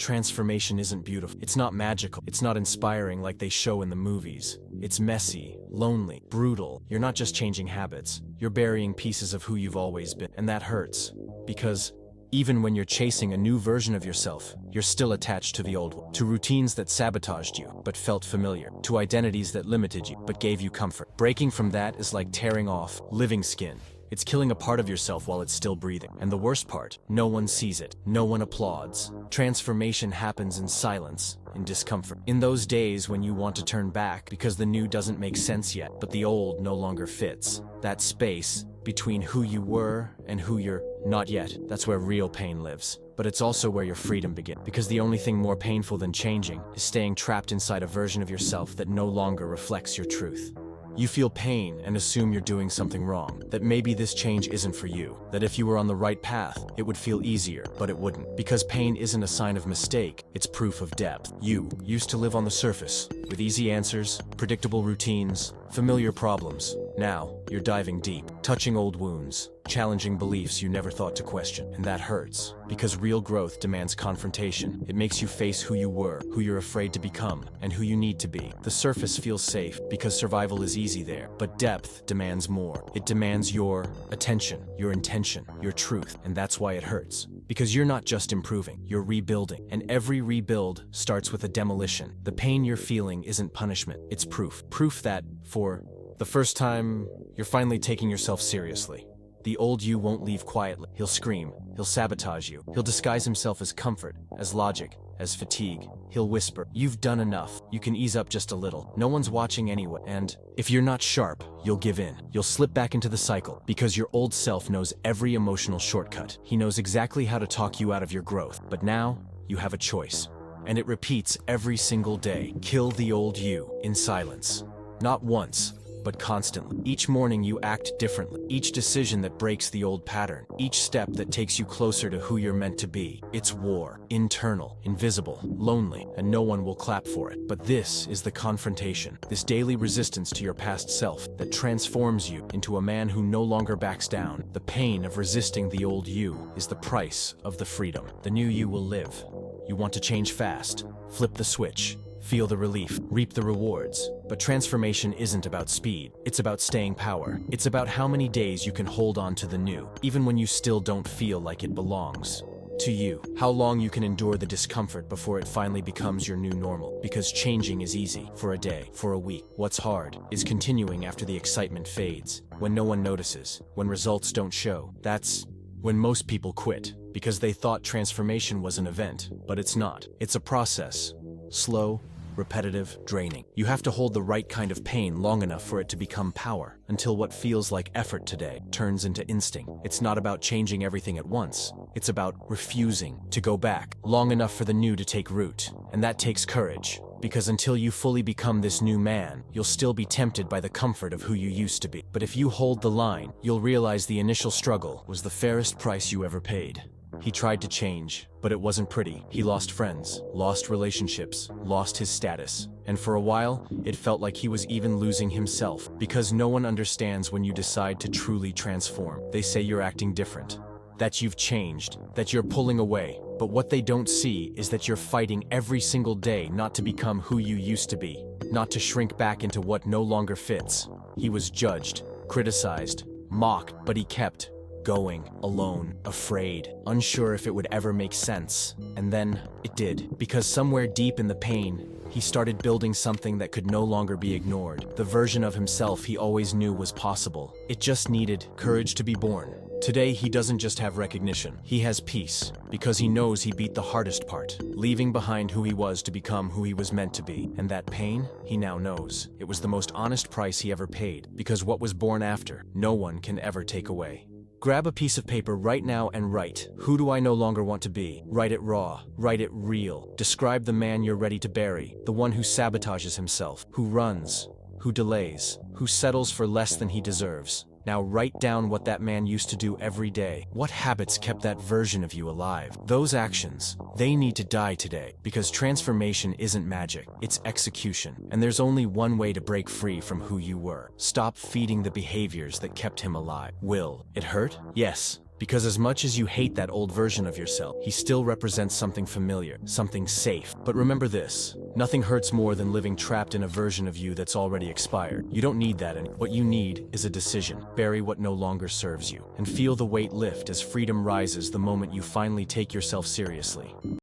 transformation isn't beautiful. It's not magical. It's not inspiring like they show in the movies. It's messy, lonely, brutal. You're not just changing habits. You're burying pieces of who you've always been. And that hurts. Because even when you're chasing a new version of yourself, you're still attached to the old one. To routines that sabotaged you, but felt familiar. To identities that limited you, but gave you comfort. Breaking from that is like tearing off living skin. It's killing a part of yourself while it's still breathing. And the worst part, no one sees it. No one applauds. Transformation happens in silence, in discomfort. In those days when you want to turn back because the new doesn't make sense yet, but the old no longer fits. That space between who you were and who you're not yet, that's where real pain lives. But it's also where your freedom begins. Because the only thing more painful than changing is staying trapped inside a version of yourself that no longer reflects your truth. You feel pain and assume you're doing something wrong, that maybe this change isn't for you, that if you were on the right path, it would feel easier, but it wouldn't. Because pain isn't a sign of mistake, it's proof of depth. You used to live on the surface, with easy answers, predictable routines, familiar problems. Now, you're diving deep, touching old wounds, challenging beliefs you never thought to question. And that hurts, because real growth demands confrontation. It makes you face who you were, who you're afraid to become, and who you need to be. The surface feels safe, because survival is easy there. But depth demands more. It demands your attention, your intention, your truth. And that's why it hurts. Because you're not just improving, you're rebuilding. And every rebuild starts with a demolition. The pain you're feeling isn't punishment, it's proof. Proof that, for the first time, you're finally taking yourself seriously. The old you won't leave quietly. He'll scream, he'll sabotage you, he'll disguise himself as comfort, as logic, as fatigue. He'll whisper, "You've done enough, you can ease up just a little. No one's watching anyway." And if you're not sharp, you'll give in. You'll slip back into the cycle, because your old self knows every emotional shortcut. He knows exactly how to talk you out of your growth. But now, you have a choice. And it repeats every single day. Kill the old you, in silence. Not once, but constantly. Each morning you act differently. Each decision that breaks the old pattern. Each step that takes you closer to who you're meant to be. It's war. Internal, invisible, lonely, and no one will clap for it. But this is the confrontation. This daily resistance to your past self that transforms you into a man who no longer backs down. The pain of resisting the old you is the price of the freedom. The new you will live. You want to change fast. Flip the switch. Feel the relief, reap the rewards. But transformation isn't about speed. It's about staying power. It's about how many days you can hold on to the new, even when you still don't feel like it belongs to you. How long you can endure the discomfort before it finally becomes your new normal. Because changing is easy, for a day, for a week. What's hard is continuing after the excitement fades, when no one notices, when results don't show. That's when most people quit, because they thought transformation was an event. But it's not. It's a process. Slow, repetitive, draining. You have to hold the right kind of pain long enough for it to become power, until what feels like effort today turns into instinct. It's not about changing everything at once. It's about refusing to go back long enough for the new to take root. And that takes courage, because until you fully become this new man, you'll still be tempted by the comfort of who you used to be. But if you hold the line, you'll realize the initial struggle was the fairest price you ever paid. He tried to change, but it wasn't pretty. He lost friends, lost relationships, lost his status. And for a while, it felt like he was even losing himself. Because no one understands when you decide to truly transform. They say you're acting different, that you've changed, that you're pulling away. But what they don't see is that you're fighting every single day not to become who you used to be, not to shrink back into what no longer fits. He was judged, criticized, mocked, but he kept going, alone, afraid, unsure if it would ever make sense. And then, it did. Because somewhere deep in the pain, he started building something that could no longer be ignored. The version of himself he always knew was possible. It just needed courage to be born. Today, he doesn't just have recognition. He has peace, because he knows he beat the hardest part, leaving behind who he was to become who he was meant to be. And that pain, he now knows. It was the most honest price he ever paid, because what was born after, no one can ever take away. Grab a piece of paper right now and write, who do I no longer want to be? Write it raw, write it real. Describe the man you're ready to bury, the one who sabotages himself, who runs, who delays, who settles for less than he deserves. Now write down what that man used to do every day. What habits kept that version of you alive? Those actions, they need to die today. Because transformation isn't magic, it's execution. And there's only one way to break free from who you were. Stop feeding the behaviors that kept him alive. Will it hurt? Yes. Because as much as you hate that old version of yourself, he still represents something familiar, something safe. But remember this, nothing hurts more than living trapped in a version of you that's already expired. You don't need that anymore. What you need is a decision. Bury what no longer serves you, and feel the weight lift as freedom rises the moment you finally take yourself seriously.